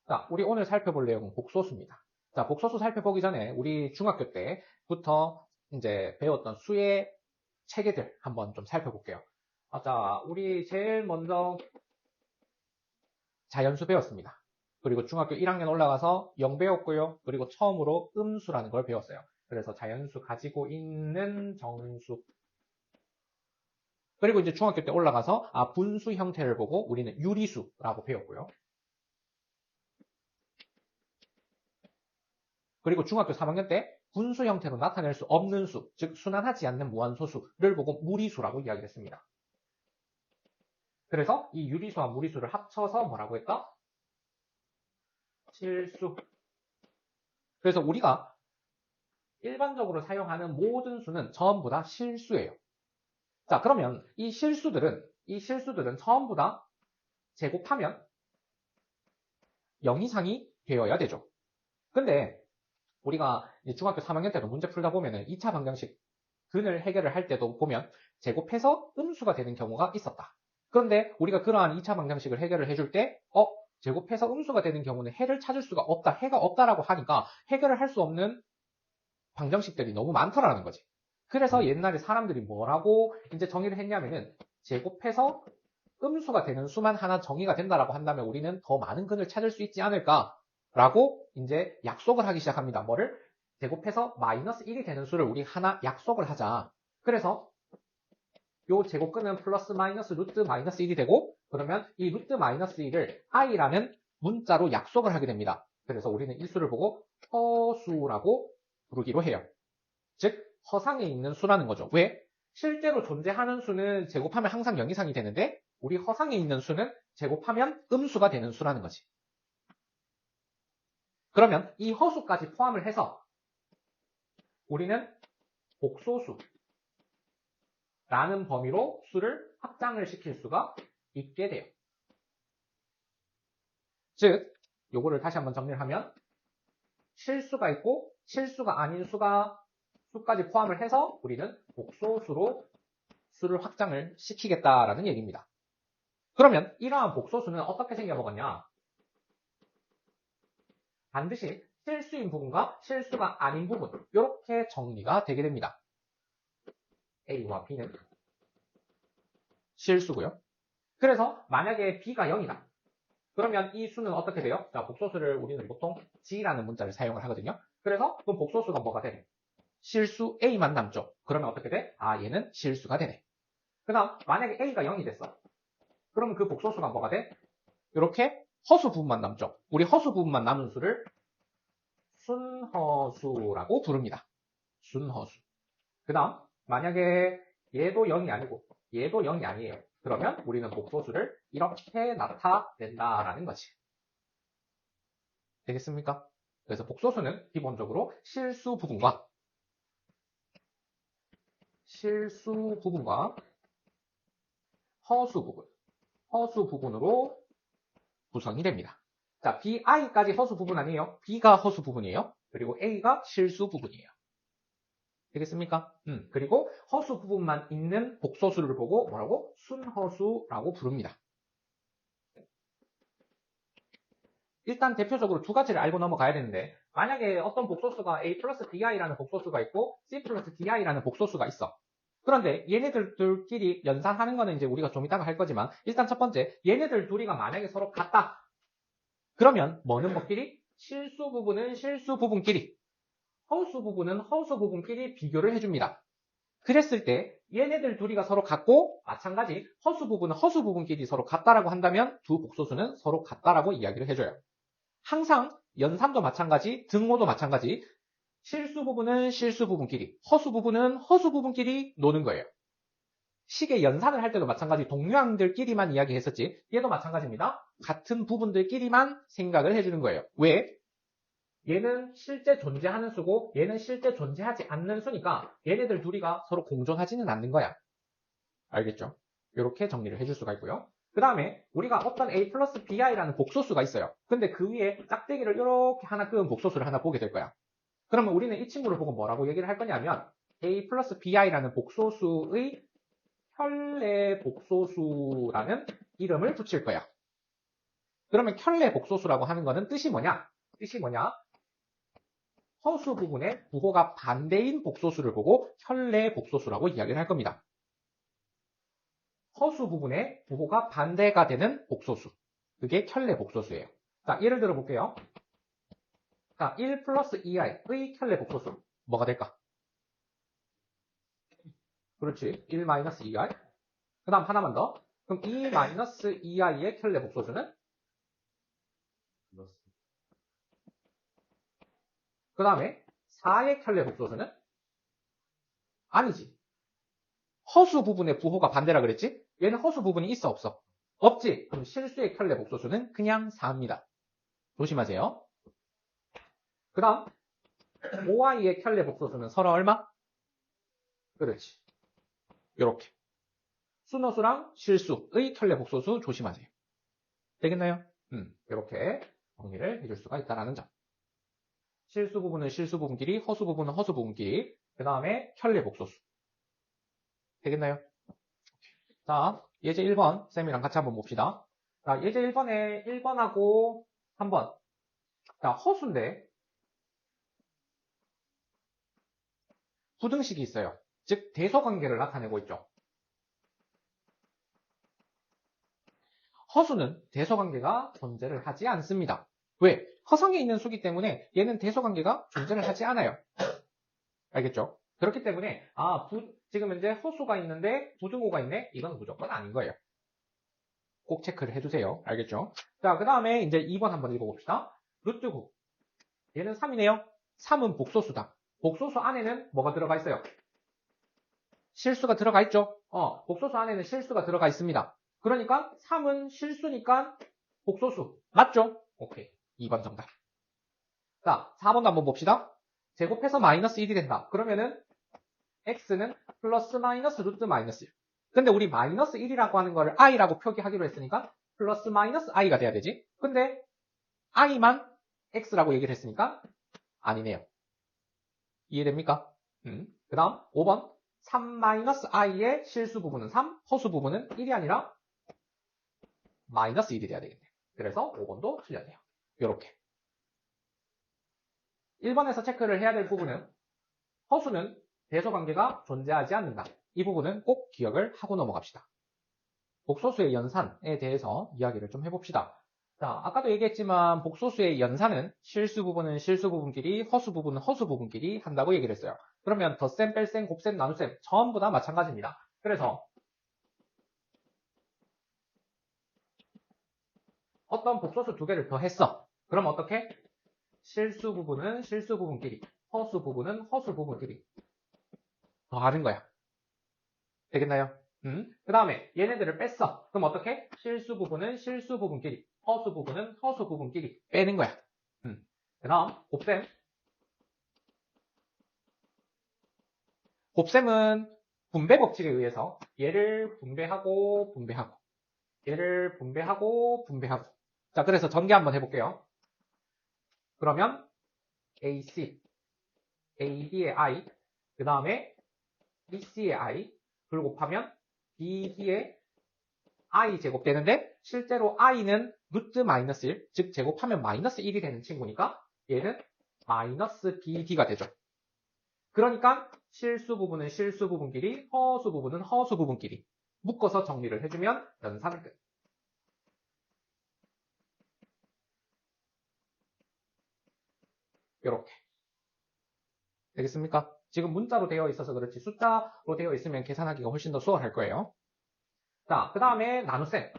자, 우리 오늘 살펴볼 내용은 복소수입니다. 자, 복소수 살펴보기 전에 우리 중학교 때부터 이제 배웠던 수의 체계들 한번 좀 살펴볼게요. 자, 우리 제일 먼저 자연수 배웠습니다. 그리고 중학교 1학년 올라가서 영 배웠고요. 그리고 처음으로 음수라는 걸 배웠어요. 그래서 자연수 가지고 있는 정수. 그리고 이제 중학교 때 올라가서 분수 형태를 보고 우리는 유리수라고 배웠고요. 그리고 중학교 3학년 때 분수 형태로 나타낼 수 없는 수, 즉 순환하지 않는 무한소수를 보고 무리수라고 이야기했습니다. 그래서 이 유리수와 무리수를 합쳐서 뭐라고 했다? 실수. 그래서 우리가 일반적으로 사용하는 모든 수는 전부 다 실수예요. 자, 그러면 이 실수들은 전부 다 제곱하면 0 이상이 되어야 되죠. 근데 우리가 중학교 3학년 때도 문제 풀다 보면은 2차 방정식 근을 해결을 할 때도 보면 제곱해서 음수가 되는 경우가 있었다. 그런데 우리가 그러한 2차 방정식을 해결을 해줄 때 제곱해서 음수가 되는 경우는 해를 찾을 수가 없다. 해가 없다라고 하니까 해결을 할 수 없는 방정식들이 너무 많더라는 거지. 그래서 옛날에 사람들이 뭐라고 이제 정의를 했냐면은 제곱해서 음수가 되는 수만 하나 정의가 된다라고 한다면 우리는 더 많은 근을 찾을 수 있지 않을까라고 이제 약속을 하기 시작합니다. 뭐를? 제곱해서 마이너스 1이 되는 수를 우리 하나 약속을 하자. 그래서 요 제곱근은 플러스 마이너스 루트 마이너스 1이 되고 그러면 이 루트 마이너스 1을 i라는 문자로 약속을 하게 됩니다. 그래서 우리는 이 수를 보고 허수라고 부르기로 해요. 즉 허상에 있는 수라는 거죠. 왜? 실제로 존재하는 수는 제곱하면 항상 0 이상이 되는데 우리 허상에 있는 수는 제곱하면 음수가 되는 수라는 거지. 그러면 이 허수까지 포함을 해서 우리는 복소수라는 범위로 수를 확장을 시킬 수가 있게 돼요. 즉 요거를 다시 한번 정리를 하면 실수가 있고 실수가 아닌 수까지 포함을 해서 우리는 복소수로 수를 확장을 시키겠다라는 얘기입니다. 그러면 이러한 복소수는 어떻게 생겨먹었냐? 반드시 실수인 부분과 실수가 아닌 부분 이렇게 정리가 되게 됩니다. A와 B는 실수고요. 그래서 만약에 B가 0이다. 그러면 이 수는 어떻게 돼요? 자, 복소수를 우리는 보통 G라는 문자를 사용을 하거든요. 그래서 그럼 복소수가 뭐가 되네? 실수 A만 남죠. 그러면 어떻게 돼? 얘는 실수가 되네. 그 다음 만약에 A가 0이 됐어. 그러면 그 복소수가 뭐가 돼? 이렇게 허수 부분만 남죠. 우리 허수 부분만 남은 수를 순허수라고 부릅니다. 순허수. 그 다음 만약에 얘도 0이 아니고 얘도 0이 아니에요. 그러면 우리는 복소수를 이렇게 나타낸다라는 거지. 되겠습니까? 그래서 복소수는 기본적으로 실수 부분과 허수 부분으로 구성이 됩니다. 자, BI까지 허수 부분 아니에요? B가 허수 부분이에요. 그리고 A가 실수 부분이에요. 되겠습니까? 그리고 허수 부분만 있는 복소수를 보고 뭐라고? 순허수라고 부릅니다. 일단 대표적으로 두 가지를 알고 넘어가야 되는데 만약에 어떤 복소수가 A 플러스 BI라는 복소수가 있고 C 플러스 DI라는 복소수가 있어. 그런데 얘네들끼리 연산하는 거는 이제 우리가 좀 이따가 할 거지만 일단 첫 번째 얘네들 둘이가 만약에 서로 같다. 그러면 뭐는 뭐끼리? 실수 부분은 실수 부분끼리 허수 부분은 허수 부분끼리 비교를 해줍니다. 그랬을 때 얘네들 둘이가 서로 같고 마찬가지 허수 부분은 허수 부분끼리 서로 같다라고 한다면 두 복소수는 서로 같다라고 이야기를 해줘요. 항상 연산도 마찬가지, 등호도 마찬가지 실수 부분은 실수 부분끼리, 허수 부분은 허수 부분끼리 노는 거예요. 식의 연산을 할 때도 마찬가지 동류항들끼리만 이야기했었지 얘도 마찬가지입니다. 같은 부분들끼리만 생각을 해주는 거예요. 왜? 얘는 실제 존재하는 수고 얘는 실제 존재하지 않는 수니까 얘네들 둘이가 서로 공존하지는 않는 거야. 알겠죠? 이렇게 정리를 해줄 수가 있고요. 그 다음에 우리가 어떤 A 플러스 BI라는 복소수가 있어요. 근데 그 위에 짝대기를 이렇게 하나 그은 복소수를 하나 보게 될 거야. 그러면 우리는 이 친구를 보고 뭐라고 얘기를 할 거냐면 A 플러스 BI라는 복소수의 혈내 복소수라는 이름을 붙일 거야. 그러면 켤레 복소수라고 하는 거는 뜻이 뭐냐? 허수 부분의 부호가 반대인 복소수를 보고 켤레 복소수라고 이야기를 할 겁니다. 허수 부분의 부호가 반대가 되는 복소수. 그게 켤레 복소수예요. 자, 예를 들어 볼게요. 자, 1 플러스 2i의 켤레 복소수. 뭐가 될까? 그렇지. 1 마이너스 2i. 그 다음 하나만 더. 그럼 2 마이너스 2i의 켤레 복소수는? 그 다음에 4의 켤레 복소수는? 아니지. 허수 부분의 부호가 반대라 그랬지? 얘는 허수 부분이 있어 없어? 없지. 그럼 실수의 켤레 복소수는 그냥 4입니다. 조심하세요. 그 다음 5i의 켤레 복소수는 서로 얼마? 그렇지. 요렇게. 순허수랑 실수의 켤레 복소수 조심하세요. 되겠나요? 이렇게 정리를 해줄 수가 있다는 점. 실수 부분은 실수 부분끼리, 허수 부분은 허수 부분끼리, 그 다음에 켤레 복소수. 되겠나요? 자, 예제 1번 쌤이랑 같이 한번 봅시다. 자, 예제 1번에 1번하고 3번. 자, 허수인데 부등식이 있어요. 즉 대소관계를 나타내고 있죠. 허수는 대소관계가 존재를 하지 않습니다. 왜? 허상에 있는 수기 때문에 얘는 대소관계가 존재를 하지 않아요. 알겠죠? 그렇기 때문에 지금 현재 허수가 있는데 부등호가 있네? 이건 무조건 아닌 거예요. 꼭 체크를 해주세요. 알겠죠? 자, 그 다음에 이제 2번 한번 읽어봅시다. 루트 9. 얘는 3이네요. 3은 복소수다. 복소수 안에는 뭐가 들어가 있어요? 실수가 들어가 있죠? 복소수 안에는 실수가 들어가 있습니다. 그러니까 3은 실수니까 복소수. 맞죠? 오케이. 2번 정답. 자, 4번도 한번 봅시다. 제곱해서 마이너스 1이 된다. 그러면은 x는 플러스 마이너스 루트 마이너스 1. 근데 우리 마이너스 1이라고 하는 거를 i라고 표기하기로 했으니까 플러스 마이너스 i가 돼야 되지. 근데 i만 x라고 얘기를 했으니까 아니네요. 이해됩니까? 그 다음 5번 3-i의 실수 부분은 3, 허수 부분은 1이 아니라 마이너스 1이 돼야 되겠네. 그래서 5번도 틀렸네요. 요렇게 1번에서 체크를 해야 될 부분은 허수는 대소관계가 존재하지 않는다. 이 부분은 꼭 기억을 하고 넘어갑시다. 복소수의 연산에 대해서 이야기를 좀 해봅시다. 자, 아까도 얘기했지만 복소수의 연산은 실수 부분은 실수 부분끼리, 허수 부분은 허수 부분끼리 한다고 얘기를 했어요. 그러면 덧셈, 뺄셈, 곱셈, 나눗셈 전부 다 마찬가지입니다. 그래서 어떤 복소수 두 개를 더 했어. 그럼 어떻게? 실수 부분은 실수 부분끼리, 허수 부분은 허수 부분끼리 더 하는 거야. 되겠나요? 그 다음에 얘네들을 뺐어. 그럼 어떻게? 실수 부분은 실수 부분끼리, 허수 부분은 허수 부분끼리 빼는 거야. 그 다음 곱셈. 곱셈은 분배 법칙에 의해서 얘를 분배하고 분배하고 얘를 분배하고 분배하고. 자, 그래서 전개 한번 해볼게요. 그러면 AC, AB의 I, 그 다음에 BC의 I, 그걸 곱하면 BD의 I 제곱 되는데 실제로 I는 루트 마이너스 1, 즉 제곱하면 마이너스 1이 되는 친구니까 얘는 마이너스 BD가 되죠. 그러니까 실수 부분은 실수 부분끼리, 허수 부분은 허수 부분끼리 묶어서 정리를 해주면 연산은 끝. 이렇게 되겠습니까? 지금 문자로 되어 있어서 그렇지 숫자로 되어 있으면 계산하기가 훨씬 더 수월할 거예요. 자, 그 다음에 나눗셈.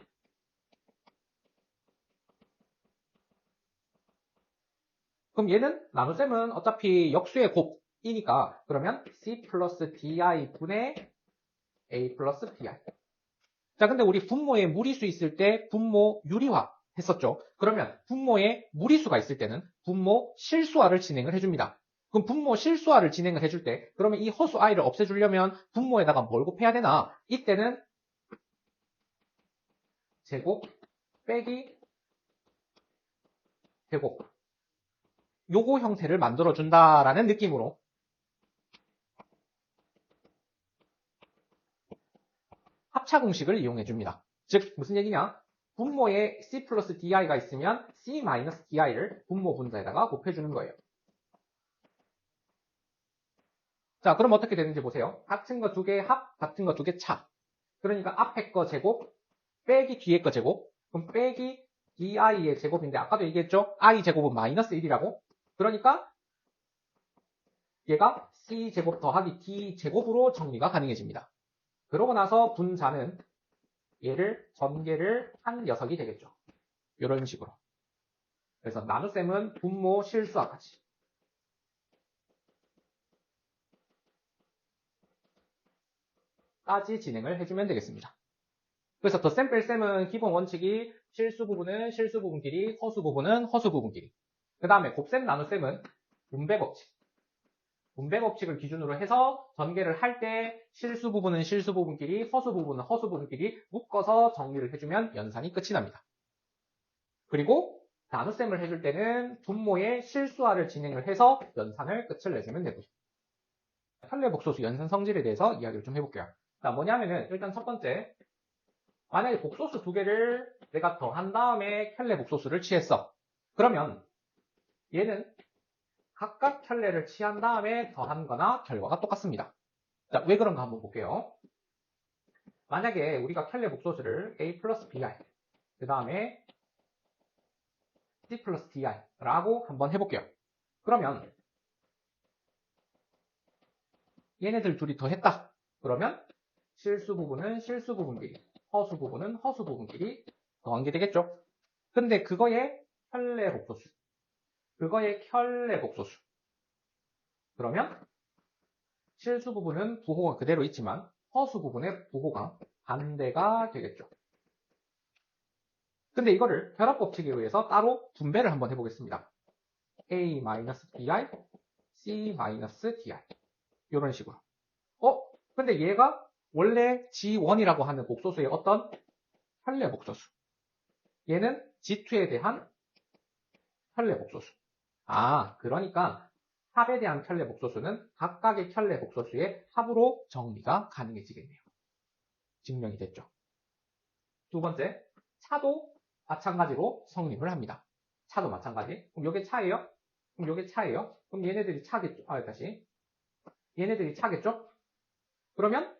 그럼 얘는 나눗셈은 어차피 역수의 곱이니까 그러면 C 플러스 DI 분의 A 플러스 BI. 자, 근데 우리 분모에 무리수 있을 때 분모 유리화 했었죠. 그러면 분모에 무리수가 있을 때는 분모 실수화를 진행을 해줍니다. 그럼 분모 실수화를 진행을 해줄 때 그러면 이 허수 i를 없애주려면 분모에다가 뭘 곱해야 되나? 이때는 제곱 빼기 제곱 요거 형태를 만들어준다라는 느낌으로 합차 공식을 이용해줍니다. 즉 무슨 얘기냐? 분모에 C 플러스 DI가 있으면 C 마이너스 DI를 분모 분자에다가 곱해주는 거예요. 자, 그럼 어떻게 되는지 보세요. 같은 거 두 개의 합, 같은 거 두 개 차. 그러니까 앞에 거 제곱, 빼기 뒤에 거 제곱, 그럼 빼기 DI의 제곱인데 아까도 얘기했죠? I 제곱은 마이너스 1이라고. 그러니까 얘가 C 제곱 더하기 D 제곱으로 정리가 가능해집니다. 그러고 나서 분자는 얘를 전개를 한 녀석이 되겠죠. 이런 식으로. 그래서 나눗셈은 분모 실수하까지. 까지 진행을 해주면 되겠습니다. 그래서 덧셈 뺄셈은 기본 원칙이 실수 부분은 실수 부분끼리, 허수 부분은 허수 부분끼리. 그 다음에 곱셈 나눗셈은 분배 법칙. 분배 법칙을 기준으로 해서 전개를 할 때 실수 부분은 실수 부분끼리, 허수 부분은 허수 부분끼리 묶어서 정리를 해주면 연산이 끝이 납니다. 그리고 나눗셈을 해줄 때는 분모의 실수화를 진행을 해서 연산을 끝을 내주면 되고요. 현례 복소수 연산 성질에 대해서 이야기를 좀 해볼게요. 자, 뭐냐면은 일단 첫 번째, 만약에 복소수 두 개를 내가 더한 다음에 켤레 복소수를 취했어. 그러면 얘는 각각 켤레를 취한 다음에 더한 거나 결과가 똑같습니다. 자, 왜 그런가 한번 볼게요. 만약에 우리가 켤레 복소수를 A 플러스 BI, 그 다음에 C 플러스 DI 라고 한번 해볼게요. 그러면 얘네들 둘이 더했다. 그러면 실수 부분은 실수 부분끼리, 허수 부분은 허수 부분끼리 더한 게 되겠죠. 근데 그거의 켤레 복소수, 그거의 켤레 복소수. 그러면 실수 부분은 부호가 그대로 있지만 허수 부분의 부호가 반대가 되겠죠. 근데 이거를 결합법칙에 의해서 따로 분배를 한번 해보겠습니다. A-BI, C-DI 이런 식으로. 근데 얘가 원래 G1이라고 하는 복소수의 어떤 켤레 복소수. 얘는 G2에 대한 켤레 복소수. 그러니까 합에 대한 켤레 복소수는 각각의 켤레 복소수의 합으로 정리가 가능해지겠네요. 증명이 됐죠. 두 번째, 차도 마찬가지로 성립을 합니다. 차도 마찬가지. 그럼 요게 차예요? 그럼 요게 차예요? 그럼 얘네들이 차겠죠? 얘네들이 차겠죠? 그러면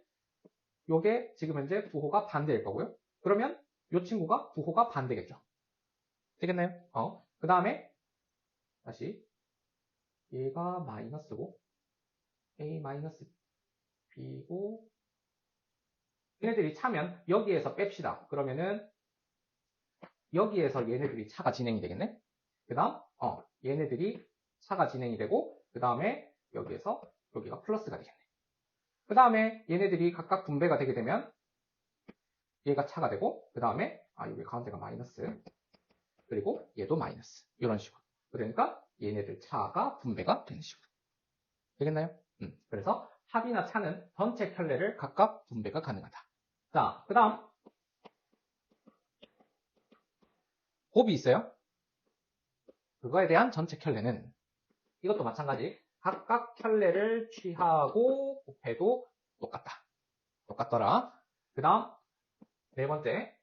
요게 지금 현재 부호가 반대일 거고요. 그러면 요 친구가 부호가 반대겠죠. 되겠나요? 그 다음에 다시 얘가 마이너스고 A 마이너스 B고 얘네들이 차면 여기에서 뺍시다. 그러면은 여기에서 얘네들이 차가 진행이 되겠네? 그 다음 얘네들이 차가 진행이 되고 그 다음에 여기에서 여기가 플러스가 되겠네. 그 다음에 얘네들이 각각 분배가 되게 되면 얘가 차가 되고 그 다음에 여기 가운데가 마이너스 그리고 얘도 마이너스 이런 식으로. 그러니까 얘네들 차가 분배가 되는 식으로. 되겠나요? 그래서 합이나 차는 전체 켤레를 각각 분배가 가능하다. 자, 그 다음 곱이 있어요. 그거에 대한 전체 켤레는 이것도 마찬가지. 각각 켤레를 취하고 곱해도 똑같다. 똑같더라. 그 다음 네 번째,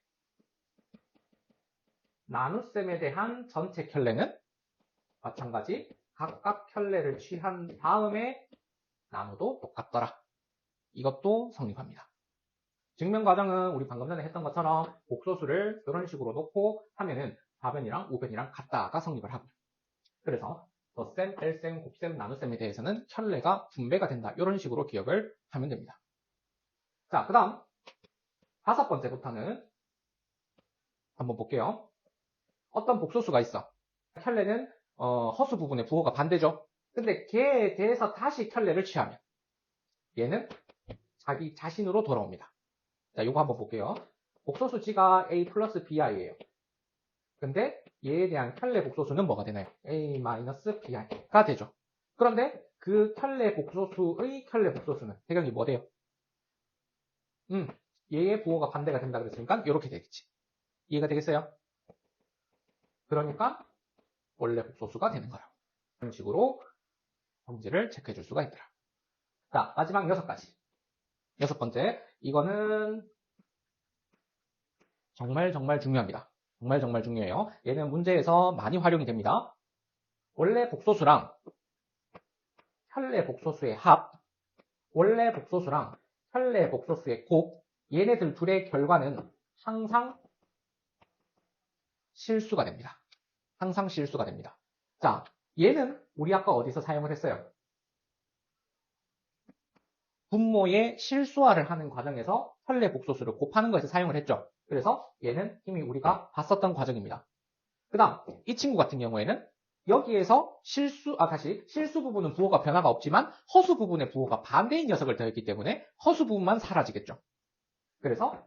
나눗셈에 대한 전체 켤레는 마찬가지. 각각 켤레를 취한 다음에 나눠도 똑같더라. 이것도 성립합니다. 증명 과정은 우리 방금 전에 했던 것처럼 복소수를 이런 식으로 놓고 하면은 좌변이랑 우변이랑 같다가 성립을 하고요. 그래서 덧셈, 뺄셈, 곱셈, 나눗셈에 대해서는 켤레가 분배가 된다. 이런 식으로 기억을 하면 됩니다. 자, 그 다음 다섯 번째부터는 한번 볼게요. 어떤 복소수가 있어. 켤레는 허수 부분의 부호가 반대죠. 근데 걔에 대해서 다시 켤레를 취하면 얘는 자기 자신으로 돌아옵니다. 자, 요거 한번 볼게요. 복소수 G가 A 플러스 BI예요. 근데 얘에 대한 켤레 복소수는 뭐가 되나요? A 마이너스 BI가 되죠. 그런데 그 켤레 복소수의 켤레 복소수는 해경이 뭐 돼요? 얘의 부호가 반대가 된다 그랬으니까 이렇게 되겠지. 이해가 되겠어요? 그러니까 원래 복소수가 되는 거예요. 이런 식으로 성질을 체크해 줄 수가 있더라. 자, 마지막 6가지. 여섯 번째, 이거는 정말 중요합니다. 정말 중요해요. 얘는 문제에서 많이 활용이 됩니다. 원래 복소수랑 현래 복소수의 합, 원래 복소수랑 현래 복소수의 곱, 얘네들 둘의 결과는 항상 실수가 됩니다. 항상 실수가 됩니다. 자, 얘는 우리 아까 어디서 사용을 했어요? 분모의 실수화를 하는 과정에서 현래 복소수를 곱하는 것에서 사용을 했죠. 그래서 얘는 이미 우리가 봤었던 과정입니다. 그 다음 이 친구 같은 경우에는 여기에서 실수 부분은 부호가 변화가 없지만 허수 부분의 부호가 반대인 녀석을 더했기 때문에 허수 부분만 사라지겠죠. 그래서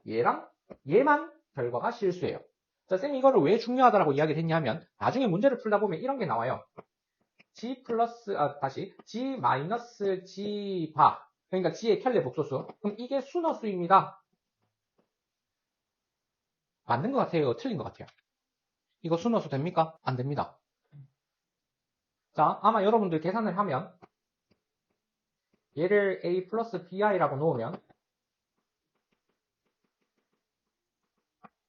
얘만 결과가 실수예요. 자, 쌤이 이거를 왜 중요하다고 이야기를 했냐면 나중에 문제를 풀다 보면 이런 게 나와요. G 마이너스 G 바, 그러니까 G의 켤레 복소수. 그럼 이게 순허수입니다. 맞는 것 같아요? 틀린 것 같아요? 이거 순허수 됩니까? 안 됩니다. 자, 아마 여러분들 계산을 하면 얘를 A 플러스 BI라고 놓으면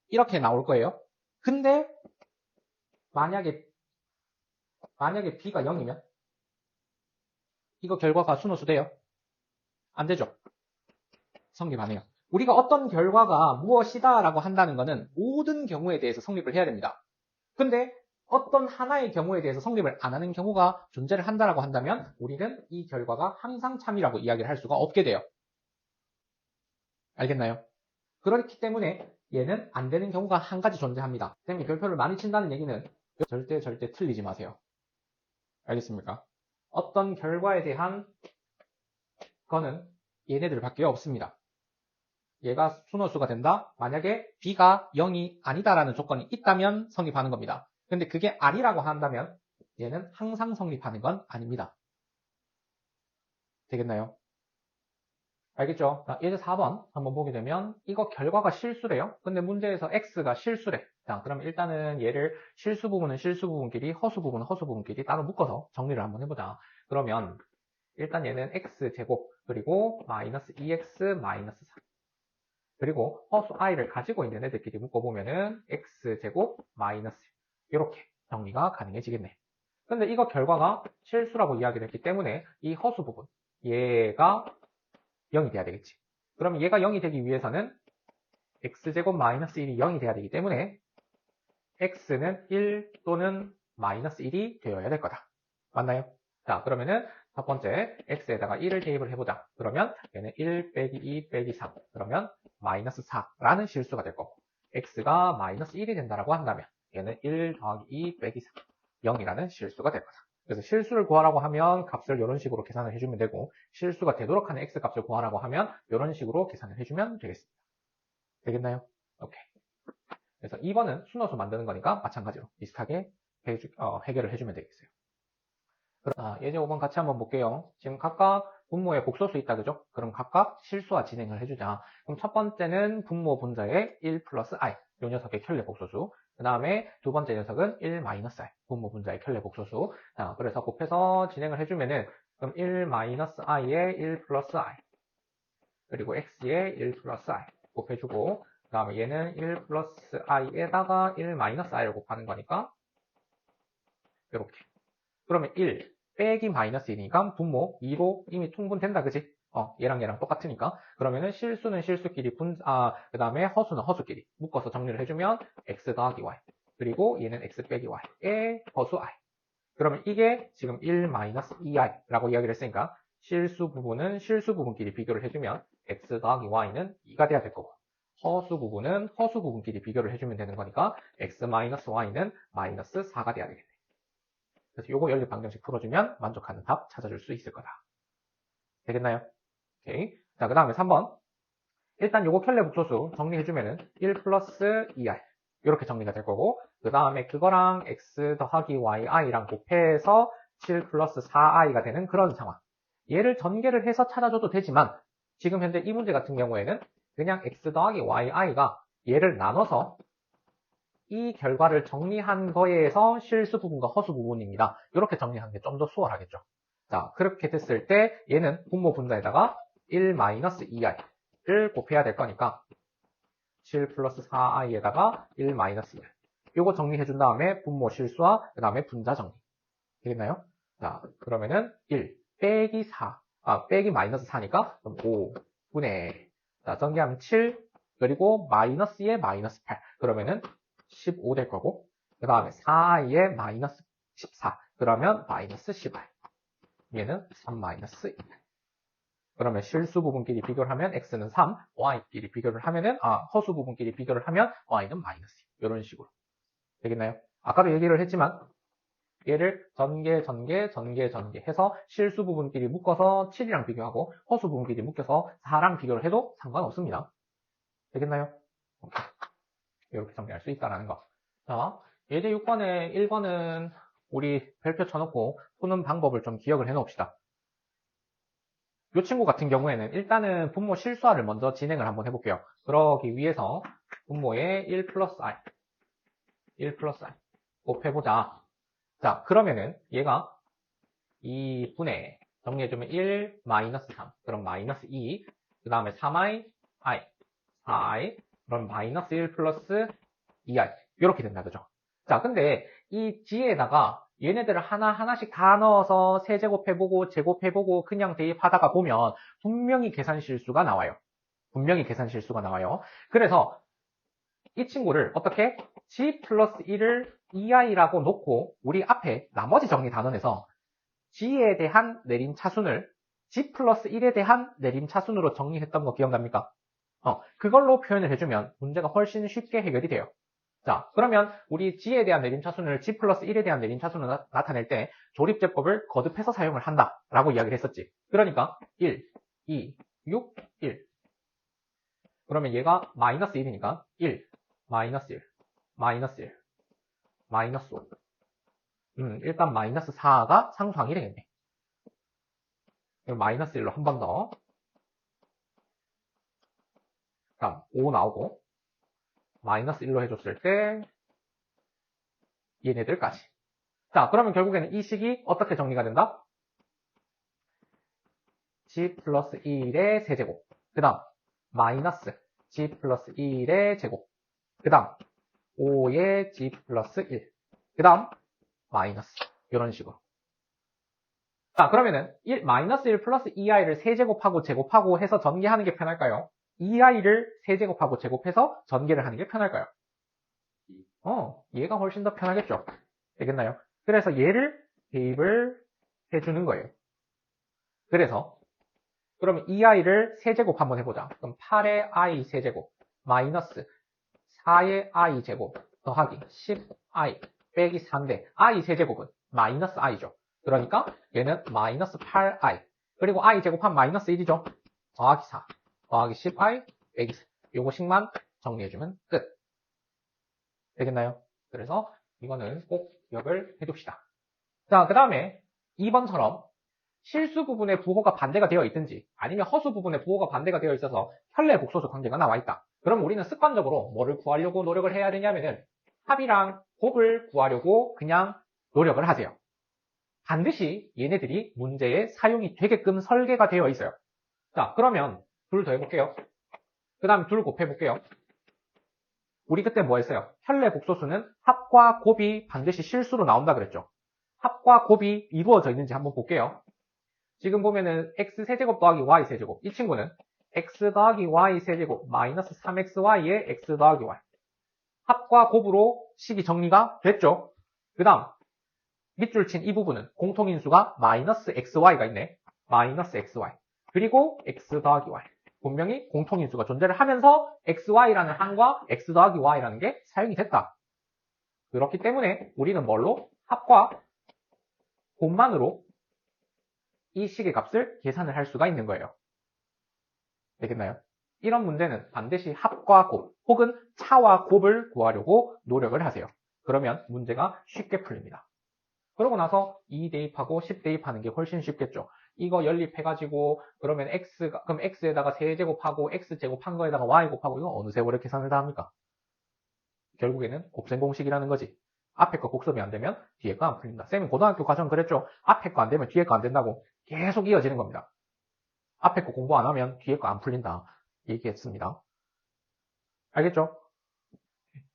이렇게 나올 거예요. 근데 만약에 B가 0이면 이거 결과가 순허수 돼요? 안 되죠? 성립 안 해요. 우리가 어떤 결과가 무엇이다 라고 한다는 것은 모든 경우에 대해서 성립을 해야 됩니다. 근데 어떤 하나의 경우에 대해서 성립을 안 하는 경우가 존재를 한다라고 한다면 우리는 이 결과가 항상 참이라고 이야기를 할 수가 없게 돼요. 알겠나요? 그렇기 때문에 얘는 안 되는 경우가 한 가지 존재합니다. 쌤이 별표를 많이 친다는 얘기는 절대 틀리지 마세요. 알겠습니까? 어떤 결과에 대한 거는 얘네들밖에 없습니다. 얘가 순허수가 된다? 만약에 B가 0이 아니다라는 조건이 있다면 성립하는 겁니다. 근데 그게 아니라고 한다면 얘는 항상 성립하는 건 아닙니다. 되겠나요? 알겠죠? 자, 예제 4번 한번 보게 되면 이거 결과가 실수래요. 근데 문제에서 X가 실수래. 자, 그럼 일단은 얘를 실수 부분은 실수 부분끼리, 허수 부분은 허수 부분끼리 따로 묶어서 정리를 한번 해보자. 그러면 일단 얘는 X제곱 그리고 마이너스 2X 마이너스 4 그리고 허수 i를 가지고 있는 애들끼리 묶어보면은 X제곱 마이너스 이렇게 정리가 가능해지겠네. 근데 이거 결과가 실수라고 이야기를 했기 때문에 이 허수 부분 얘가 0이 돼야 되겠지. 그럼 얘가 0이 되기 위해서는 x제곱 마이너스 1이 0이 돼야 되기 때문에 x는 1 또는 마이너스 1이 되어야 될 거다. 맞나요? 자, 그러면은 첫 번째 x에다가 1을 대입을 해보자. 그러면 얘는 1 빼기 2 빼기 3 그러면 마이너스 4라는 실수가 될 거고 x가 마이너스 1이 된다라고 한다면 얘는 1 더하기 2 빼기 3 0이라는 실수가 될 거다. 그래서 실수를 구하라고 하면 값을 이런 식으로 계산을 해주면 되고 실수가 되도록 하는 x 값을 구하라고 하면 이런 식으로 계산을 해주면 되겠습니다. 되겠나요? 오케이. 그래서 2번은 순허수 만드는 거니까 마찬가지로 비슷하게 해결을 해주면 되겠어요. 예제 5번 같이 한번 볼게요. 지금 각각 분모에 복소수 있다, 그죠? 그럼 각각 실수와 진행을 해주자. 그럼 첫 번째는 분모 분자의 1 플러스 i, 이 녀석의 켤레 복소수. 그 다음에 두 번째 녀석은 1 마이너스 i, 분모 분자의 켤레 복소수. 자, 그래서 곱해서 진행을 해주면은, 그럼 1 마이너스 i에 1 플러스 i, 그리고 x에 1 플러스 i 곱해주고, 그 다음에 얘는 1 플러스 i에다가 1 마이너스 i를 곱하는 거니까, 이렇게. 그러면 1 빼기 마이너스 1이니까 분모 2로 이미 통분된다, 그지? 얘랑 똑같으니까. 그러면은 실수는 실수끼리 그 다음에 허수는 허수끼리 묶어서 정리를 해주면 x 더하기 y. 그리고 얘는 x 빼기 y의 허수 i. 그러면 이게 지금 1 마이너스 2i라고 이야기를 했으니까 실수 부분은 실수 부분끼리 비교를 해주면 x 더하기 y는 2가 돼야 될 거고. 허수 부분은 허수 부분끼리 비교를 해주면 되는 거니까 x 마이너스 y는 마이너스 4가 돼야 되겠네. 그래서 요거 연립 방정식 풀어주면 만족하는 답 찾아줄 수 있을 거다. 되겠나요? 오케이. 자, 그 다음에 3번. 일단 요거 켤레 복소수 정리해주면은 1 플러스 2i. 이렇게 정리가 될 거고, 그 다음에 그거랑 x 더하기 yi랑 곱해서 7 플러스 4i가 되는 그런 상황. 얘를 전개를 해서 찾아줘도 되지만, 지금 현재 이 문제 같은 경우에는 그냥 x 더하기 yi가 얘를 나눠서 이 결과를 정리한 거에서 실수 부분과 허수 부분입니다. 이렇게 정리하는 게 좀 더 수월하겠죠. 자, 그렇게 됐을 때 얘는 분모 분자에다가 1-2i를 곱해야 될 거니까 7 플러스 4i에다가 1 마이너스 1. 요거 정리해 준 다음에 분모 실수와 그 다음에 분자 정리. 되겠나요? 자, 그러면은 1 빼기 4. 빼기 마이너스 4니까 5분의, 자, 전개하면 7, 그리고 마이너스 2에 마이너스 8. 그러면은 15 될 거고, 그 다음에 4i에 마이너스 14. 그러면 마이너스 10i. 얘는 3 마이너스 1. 그러면 실수 부분끼리 비교를 하면 x는 3, y끼리 비교를 하면은, 허수 부분끼리 비교를 하면 y는 마이너스 2. 이런 식으로. 되겠나요? 아까도 얘기를 했지만, 얘를 전개 해서 실수 부분끼리 묶어서 7이랑 비교하고 허수 부분끼리 묶여서 4랑 비교를 해도 상관없습니다. 되겠나요? 이렇게 정리할 수 있다는 거. 자, 예제 6번에 1번은 우리 별표 쳐놓고 푸는 방법을 좀 기억을 해놓읍시다. 이 친구 같은 경우에는 일단은 분모 실수화를 먼저 진행을 한번 해볼게요. 그러기 위해서 분모에 1 플러스 i 곱해보자. 자, 그러면은 얘가 2분의 정리해주면 1 마이너스 3, 그럼 마이너스 2, 그 다음에 3i, 4i, 그럼 마이너스 1 플러스 2i 이렇게 된다, 그죠? 자, 근데 이 뒤에다가 얘네들을 하나하나씩 다 넣어서 세제곱해보고 제곱해보고 그냥 대입하다가 보면 분명히 계산 실수가 나와요. 그래서 이 친구를 어떻게? g 플러스 1을 2i라고 놓고 우리 앞에 나머지 정리 단원에서 g에 대한 내림차순을 g 플러스 1에 대한 내림차순으로 정리했던 거 기억납니까? 그걸로 표현을 해주면 문제가 훨씬 쉽게 해결이 돼요. 자, 그러면 우리 g에 대한 내림차순을 g 플러스 1에 대한 내림차순으로 나타낼 때 조립제법을 거듭해서 사용을 한다 라고 이야기를 했었지. 그러니까 1, 2, 6, 1. 그러면 얘가 마이너스 1이니까 1, 마이너스 1, 마이너스 1, 마이너스 5. 일단 마이너스 4가 상수항이 되겠네. 마이너스 1로 한 번 더. 다음 5 나오고 마이너스 1로 해줬을 때 얘네들까지. 자, 그러면 결국에는 이 식이 어떻게 정리가 된다? g 플러스 1의 세제곱. 그 다음 마이너스 g 플러스 1의 제곱. 그 다음 5의 g 플러스 1. 그 다음 마이너스. 이런 식으로. 자, 그러면은 마이너스 1 플러스 2i를 세제곱하고 제곱하고 해서 전개하는 게 편할까요? 2i를 세제곱하고 제곱해서 전개를 하는 게 편할까요? 얘가 훨씬 더 편하겠죠. 되겠나요? 그래서 얘를 대입을 해주는 거예요. 그래서 그러면 2i를 세제곱 한번 해보자. 그럼 8의 i 세제곱 마이너스 4의 i 제곱 더하기 10i 빼기 4인데 i 세제곱은 마이너스 i죠. 그러니까 얘는 마이너스 8i 그리고 i 제곱한 마이너스 1이죠. 더하기 4 더하기 10i 빼기 4 요거식만 정리해주면 끝. 되겠나요? 그래서 이거는 꼭 기억을 해둡시다. 자, 그 다음에 2번처럼 실수 부분의 부호가 반대가 되어 있든지 아니면 허수 부분의 부호가 반대가 되어 있어서 현례 복소수 관계가 나와 있다. 그럼 우리는 습관적으로 뭐를 구하려고 노력을 해야 되냐면은 합이랑 곱을 구하려고 그냥 노력을 하세요. 반드시 얘네들이 문제에 사용이 되게끔 설계가 되어 있어요. 자, 그러면 둘 더 해볼게요. 그 다음 둘 곱해볼게요. 우리 그때 뭐 했어요? 현례 복소수는 합과 곱이 반드시 실수로 나온다 그랬죠. 합과 곱이 이루어져 있는지 한번 볼게요. 지금 보면은 x 세제곱 더하기 y 세제곱. 이 친구는 x 더하기 y 세제곱 마이너스 3xy에 x 더하기 y. 합과 곱으로 식이 정리가 됐죠. 그 다음 밑줄 친 이 부분은 공통인수가 마이너스 xy가 있네. 마이너스 xy. 그리고 x 더하기 y. 분명히 공통인수가 존재를 하면서 xy라는 항과 x 더하기 y라는 게 사용이 됐다. 그렇기 때문에 우리는 뭘로? 합과 곱만으로 이 식의 값을 계산을 할 수가 있는 거예요. 되겠나요? 이런 문제는 반드시 합과 곱 혹은 차와 곱을 구하려고 노력을 하세요. 그러면 문제가 쉽게 풀립니다. 그러고 나서 2 대입하고 10 대입하는 게 훨씬 쉽겠죠. 이거 연립해가지고 그러면 그럼 x에다가 세제곱하고 x제곱한 거에다가 y 곱하고 이거 어느 세월에 계산을 다 합니까? 결국에는 곱셈 공식이라는 거지. 앞에 거 복습이 안 되면 뒤에 거 안 풀린다. 쌤은 고등학교 과정 그랬죠. 앞에 거 안 되면 뒤에 거 안 된다고 계속 이어지는 겁니다. 앞에 거 공부 안 하면 뒤에 거 안 풀린다. 얘기했습니다. 알겠죠?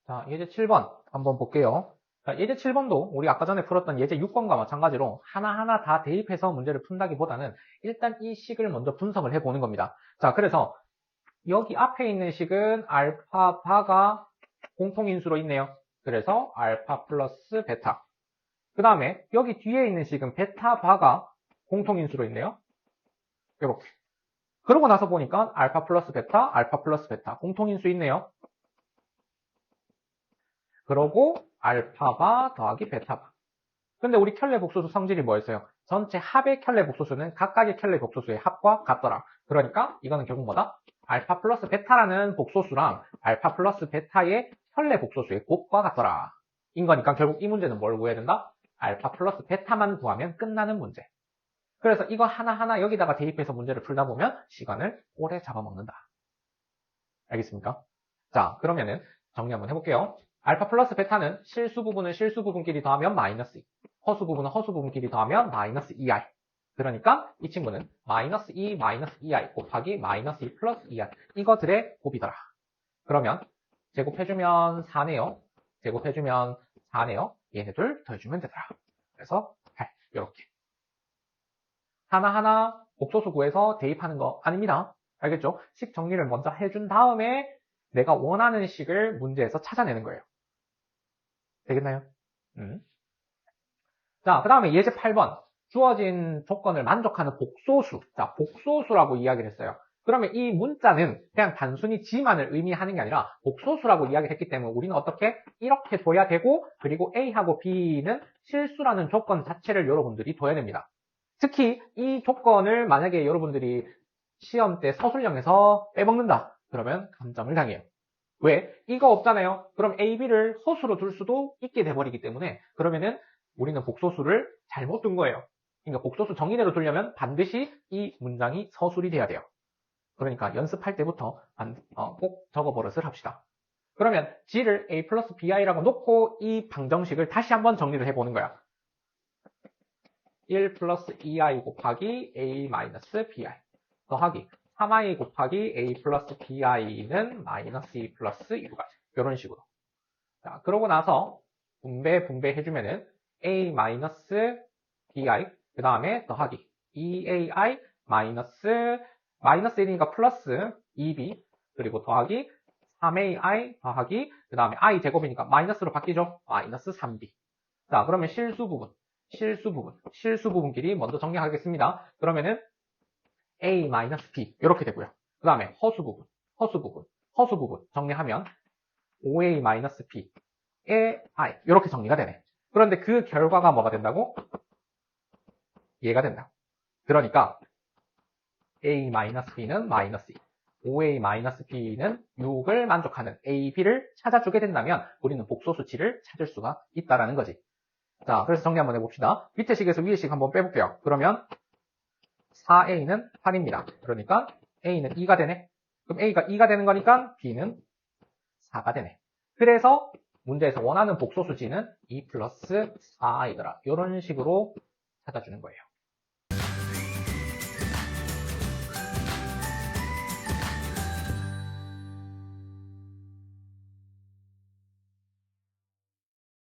자, 예제 7번 한번 볼게요. 자, 예제 7번도 우리 아까 전에 풀었던 예제 6번과 마찬가지로 하나하나 다 대입해서 문제를 푼다기보다는 일단 이 식을 먼저 분석을 해보는 겁니다. 자, 그래서 여기 앞에 있는 식은 알파 바가 공통인수로 있네요. 그래서 알파 플러스 베타. 그 다음에 여기 뒤에 있는 식은 베타 바가 공통인수로 있네요. 이렇게. 그러고 나서 보니까 알파 플러스 베타 공통인수 있네요. 그러고 알파바 더하기 베타바. 근데 우리 켤레 복소수 성질이 뭐였어요? 전체 합의 켤레 복소수는 각각의 켤레 복소수의 합과 같더라. 그러니까 이거는 결국 뭐다? 알파 플러스 베타라는 복소수랑 알파 플러스 베타의 켤레 복소수의 곱과 같더라. 인 거니까 결국 이 문제는 뭘 구해야 된다? 알파 플러스 베타만 구하면 끝나는 문제. 그래서 이거 하나하나 여기다가 대입해서 문제를 풀다 보면 시간을 오래 잡아먹는다. 알겠습니까? 자, 그러면은 정리 한번 해볼게요. 알파 플러스 베타는 실수 부분은 실수 부분끼리 더하면 마이너스 2, 허수 부분은 허수 부분끼리 더하면 마이너스 2i. 그러니까 이 친구는 마이너스 2 마이너스 2i 곱하기 마이너스 2 플러스 2i. 이거들의 곱이더라. 그러면 제곱해주면 4네요. 제곱해주면 4네요. 얘네들 더해주면 되더라. 그래서 8. 이렇게. 하나하나 복소수 구해서 대입하는 거 아닙니다. 알겠죠? 식 정리를 먼저 해준 다음에 내가 원하는 식을 문제에서 찾아내는 거예요. 되겠나요? 자, 그 다음에 예제 8번. 주어진 조건을 만족하는 복소수. 자, 복소수라고 이야기를 했어요. 그러면 이 문자는 그냥 단순히 지만을 의미하는 게 아니라 복소수라고 이야기를 했기 때문에 우리는 어떻게? 이렇게 둬야 되고, 그리고 A하고 B는 실수라는 조건 자체를 여러분들이 둬야 됩니다. 특히 이 조건을 만약에 여러분들이 시험 때 서술형에서 빼먹는다. 그러면 감점을 당해요. 왜? 이거 없잖아요. 그럼 A, B를 소수로 둘 수도 있게 돼버리기 때문에 그러면은 우리는 복소수를 잘못 둔 거예요. 그러니까 복소수 정의대로 두려면 반드시 이 문장이 서술이 돼야 돼요. 그러니까 연습할 때부터 꼭 적어 버릇을 합시다. 그러면 G를 A 플러스 BI라고 놓고 이 방정식을 다시 한번 정리를 해보는 거야. 1 플러스 2i 곱하기 A 마이너스 BI 더하기 3i 곱하기 A 플러스 BI는 마이너스 2 플러스 6i. 이런 식으로. 자, 그러고 나서 분배 해주면은 A 마이너스 BI, 그 다음에 더하기 2AI 마이너스 1이니까 플러스 2B, 그리고 더하기 3AI 더하기, 그 다음에 I 제곱이니까 마이너스로 바뀌죠? 마이너스 3B. 자, 그러면 실수 부분끼리 먼저 정리하겠습니다. 그러면은 A 마이너스 B 이렇게 되고요. 그 다음에 허수 부분 정리하면 5A 마이너스 B의 I 이렇게 정리가 되네. 그런데 그 결과가 뭐가 된다고? 얘가 된다고. 그러니까 A 마이너스 B는 마이너스 2, 5A 마이너스 B는 6을 만족하는 A, B를 찾아주게 된다면 우리는 복소수치를 찾을 수가 있다라는 거지. 자, 그래서 정리 한번 해봅시다. 밑에 식에서 위에 식 한번 빼볼게요. 그러면 4A는 8입니다. 그러니까 A는 2가 되네. 그럼 A가 2가 되는 거니까 B는 4가 되네. 그래서 문제에서 원하는 복소수지는 2 플러스 4이더라. 이런 식으로 찾아주는 거예요.